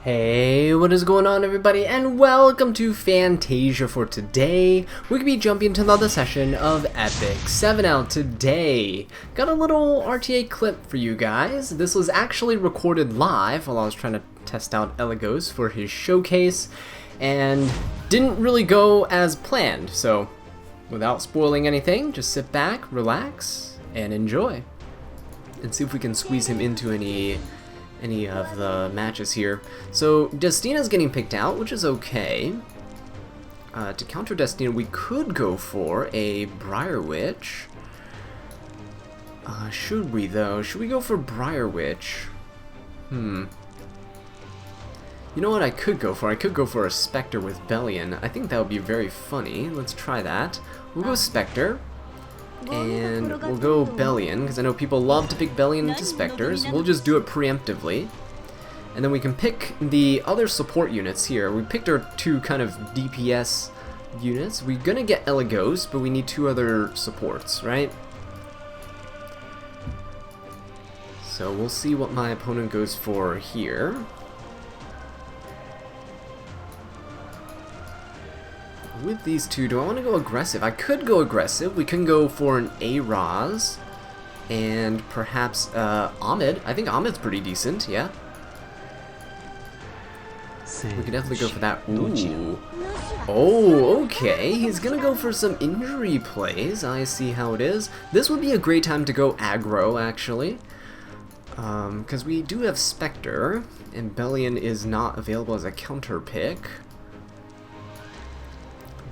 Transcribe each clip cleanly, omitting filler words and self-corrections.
Hey, what is going on everybody, and welcome to Fantasia. For today, we're going to be jumping into another session of Epic 7 out today. Got a little RTA clip for you guys. This was actually recorded live while I was trying to test out Eligos for his showcase, and didn't really go as planned, so without spoiling anything, just sit back, relax, and enjoy. And see if we can squeeze him into any of the matches here. So Destina's getting picked out, which is okay. To counter Destina, we could go for a Briar Witch. Should we though? Should we go for Briar Witch? You know what I could go for? I could go for a Spectre with Bellion. I think that would be very funny. Let's try that. We'll go Spectre. And we'll go Bellion, because I know people love to pick Bellion into Spectres. We'll just do it preemptively. And then we can pick the other support units here. We picked our two kind of DPS units. We're gonna get Eligos, but we need two other supports, right? So we'll see what my opponent goes for here. With these two, do I want to go aggressive? I could go aggressive. We can go for an A-Raz and perhaps Ahmed. I think Ahmed's pretty decent, yeah. We could definitely go for that. Ooh. Oh, okay. He's gonna go for some injury plays. I see how it is. This would be a great time to go aggro, actually. Because we do have Spectre, and Bellion is not available as a counter pick.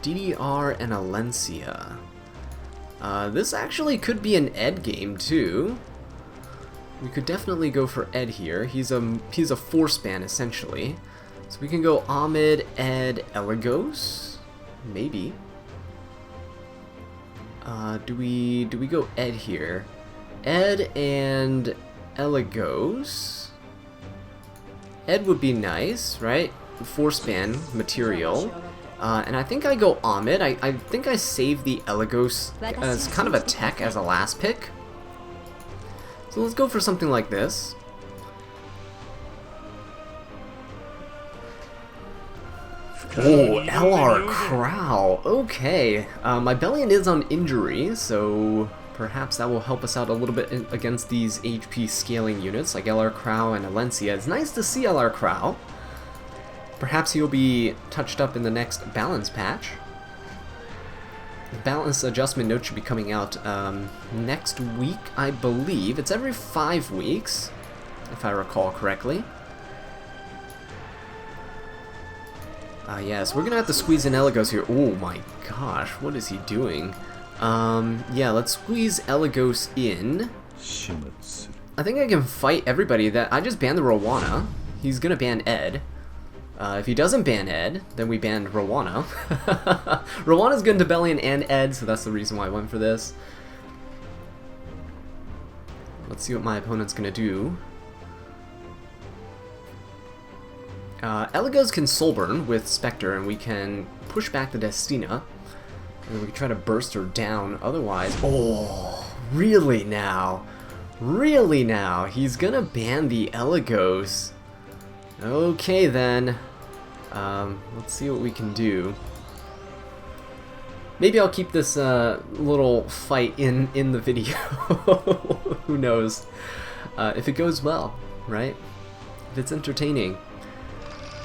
DDR and Alencia. This actually could be an Ed game too. We could definitely go for Ed here. He's a force ban essentially. So we can go Ahmed, Ed, Eligos, maybe. Do we go Ed here? Ed and Eligos. Ed would be nice, right? Force ban material. And I think I go Ahmed. I think I save the Eligos as kind of a tech as a last pick. So let's go for something like this. Oh, LR Crow. Okay. My Bellion is on injury, so perhaps that will help us out a little bit against these HP scaling units like LR Crow and Alencia. It's nice to see LR Crow. Perhaps he'll be touched up in the next balance patch. The balance adjustment note should be coming out next week, I believe. It's every 5 weeks, if I recall correctly. Yes, we're gonna have to squeeze in Eligos here. Oh my gosh, what is he doing? Yeah, let's squeeze Eligos in. I think I can fight everybody. That I just banned the Rowana. He's gonna ban Ed. If he doesn't ban Ed, then we banned Rowana. Rowana's good to Bellion and Ed, so that's the reason why I went for this. Let's see what my opponent's gonna do. Eligos can Soulburn with Spectre, and we can push back the Destina. And then we can try to burst her down, otherwise... Oh, really now? Really now? He's gonna ban the Eligos. Okay then. Let's see what we can do. Maybe I'll keep this little fight in the video. Who knows? If it goes well, right? If it's entertaining.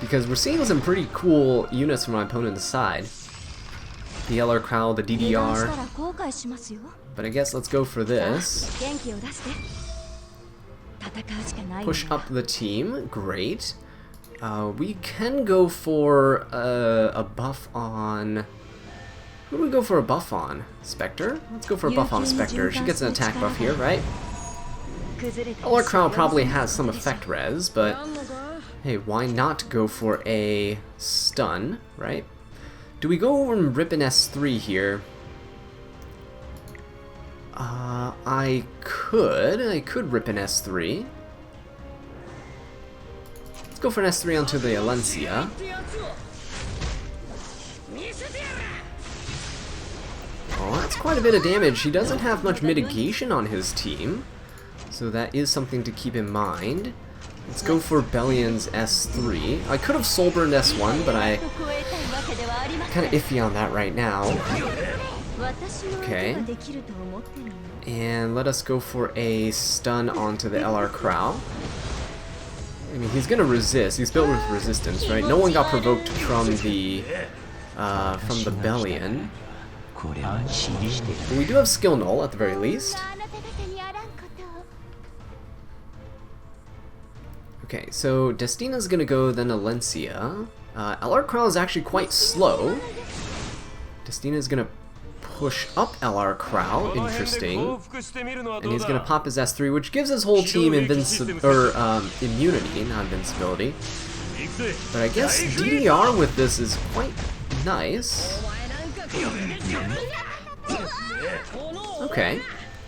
Because we're seeing some pretty cool units from my opponent's side. The LR Crow, the DDR. But I guess let's go for this. Push up the team, great. We can go for a buff on... Who do we go for a buff on? Spectre? Let's go for a buff on Spectre. She gets an attack buff here, right? LR Crown probably has some effect res, but hey, why not go for a stun, right? Do we go and rip an S3 here? I could rip an S3. Let's go for an S3 onto the Alencia. Oh, that's quite a bit of damage. He doesn't have much mitigation on his team, so that is something to keep in mind. Let's go for Bellion's S3. I could have Soulburned S1, but I kind of iffy on that right now. Okay. And let us go for a stun onto the LR Crow. I mean, he's gonna resist. He's built with resistance, right? No one got provoked from the Bellion. But we do have skill null at the very least. Okay, so Destina's gonna go, then Alencia. LR Crow is actually quite slow. Destina's gonna push up LR Crow, interesting. And he's gonna pop his S3, which gives his whole team immunity, not invincibility. But I guess DDR with this is quite nice. Okay,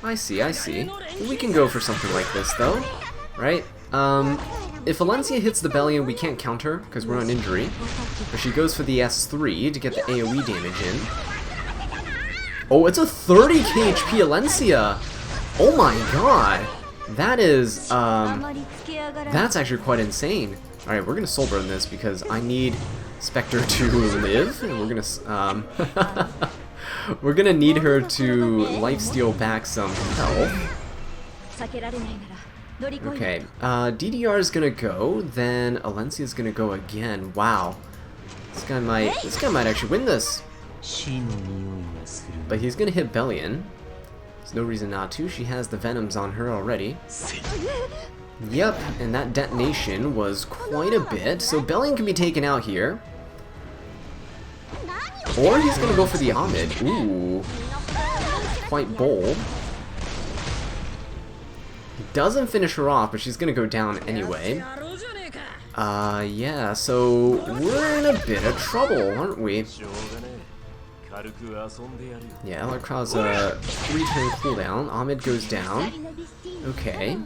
I see. We can go for something like this though, right? If Alencia hits the Bellion, we can't counter because we're on injury. But she goes for the S3 to get the AoE damage in. Oh, it's a 30 KHP Alencia! Oh my god! That is, that's actually quite insane. Alright, we're gonna Soulburn this because I need Spectre to live, and we're gonna, we're gonna need her to lifesteal back some health. Okay, DDR is gonna go, then Alencia is gonna go again. Wow. This guy might actually win this. But he's gonna hit Bellion. There's no reason not to. She has the Venoms on her already. Yep, and that detonation was quite a bit. So Bellion can be taken out here. Or he's gonna go for the Ahmed. Ooh. Quite bold. He doesn't finish her off, but she's gonna go down anyway. Yeah, so we're in a bit of trouble, aren't we? Yeah, LR Crow's a 3-turn cooldown. Ahmed goes down. Okay.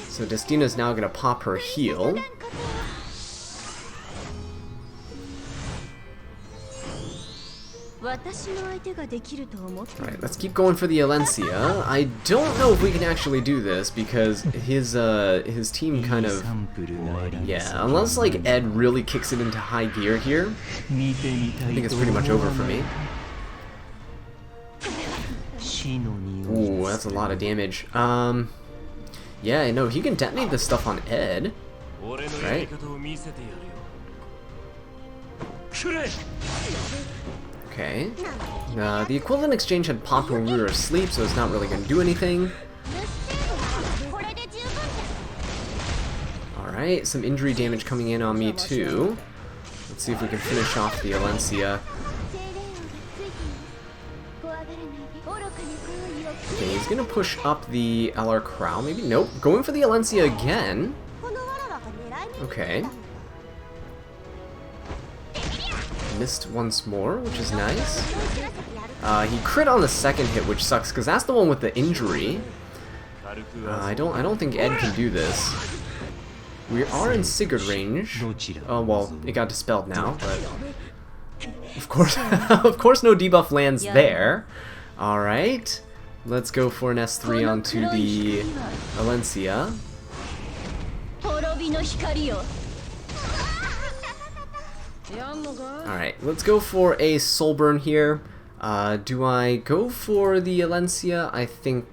So Destina's now gonna pop her heal. Alright, let's keep going for the Alencia. I don't know if we can actually do this because his team kind of, yeah, unless like Ed really kicks it into high gear here, I think it's pretty much over for me. Ooh, that's a lot of damage. Yeah, no, he can detonate this stuff on Ed, right? Okay. The equivalent exchange had popped when we were asleep, so it's not really going to do anything. Alright, some injury damage coming in on me too. Let's see if we can finish off the Alencia. Okay, he's going to push up the LR Crow. Maybe, nope. Going for the Alencia again. Okay. Missed once more, which is nice. He crit on the second hit, which sucks because that's the one with the injury. I don't think Ed can do this. We are in Sigurd range. Oh well, it got dispelled now, but of course, of course, no debuff lands there. All right, let's go for an S3 onto the Alencia. Alright, let's go for a Soulburn here. Do I go for the Alencia? I think...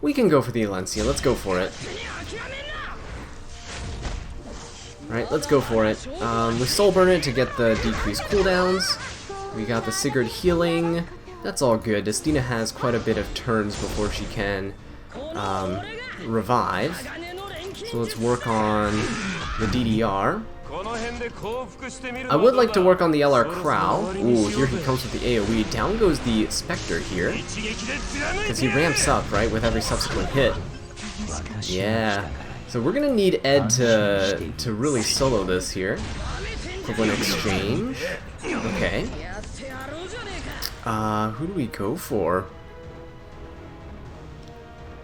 we can go for the Alencia. Let's go for it. Alright, let's go for it. We Soulburn it to get the decreased cooldowns. We got the Sigurd healing. That's all good. Destina has quite a bit of turns before she can revive. So let's work on the DDR. I would like to work on the LR Crow. Ooh, here he comes with the AoE. Down goes the Spectre here. Because he ramps up, right, with every subsequent hit. Yeah. So we're going to need Ed to really solo this here. Equivalent exchange. Okay. Who do we go for?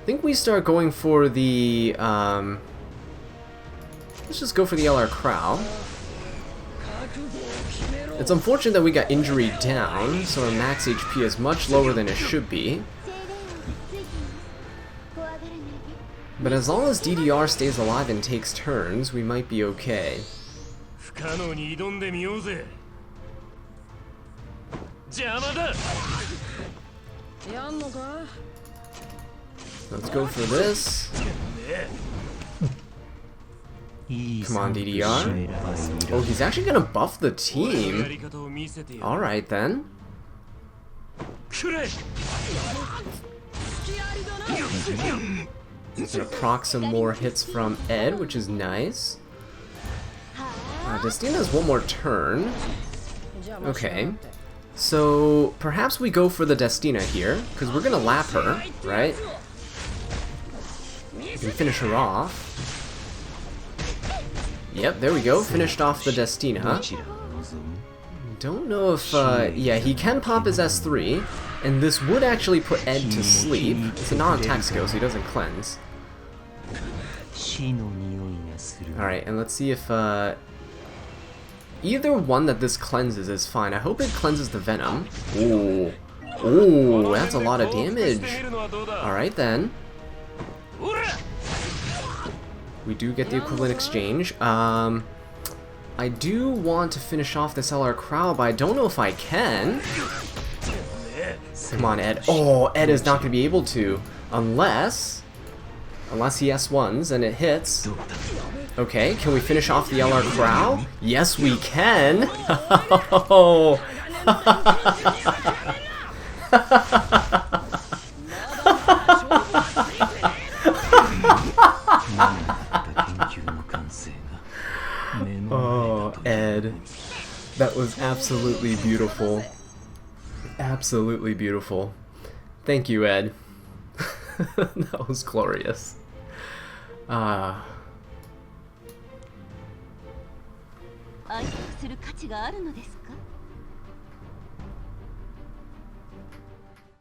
I think we start going for the, let's just go for the LR Crow. It's unfortunate that we got injury down, so our max HP is much lower than it should be. But as long as DDR stays alive and takes turns, we might be okay. Let's go for this. Come on, DDR. Oh, he's actually gonna buff the team. Alright then. Gonna proc some more hits from Ed, which is nice. Destina has one more turn. Okay. So perhaps we go for the Destina here, because we're gonna lap her, right? We can finish her off. Yep, there we go. Finished off the Destina. Don't know if, yeah, he can pop his S3, and this would actually put Ed to sleep. It's a non-attack skill, so he doesn't cleanse. Alright, and let's see if, either one that this cleanses is fine. I hope it cleanses the Venom. Ooh. Ooh, that's a lot of damage. Alright then. We do get the equivalent exchange. I do want to finish off this LR Crow, but I don't know if I can. Come on, Ed. Oh, Ed is not going to be able to. Unless he S1s and it hits. Okay, can we finish off the LR Crow? Yes, we can. Oh. Oh, Ed. That was absolutely beautiful. Absolutely beautiful. Thank you, Ed. That was glorious. Ah.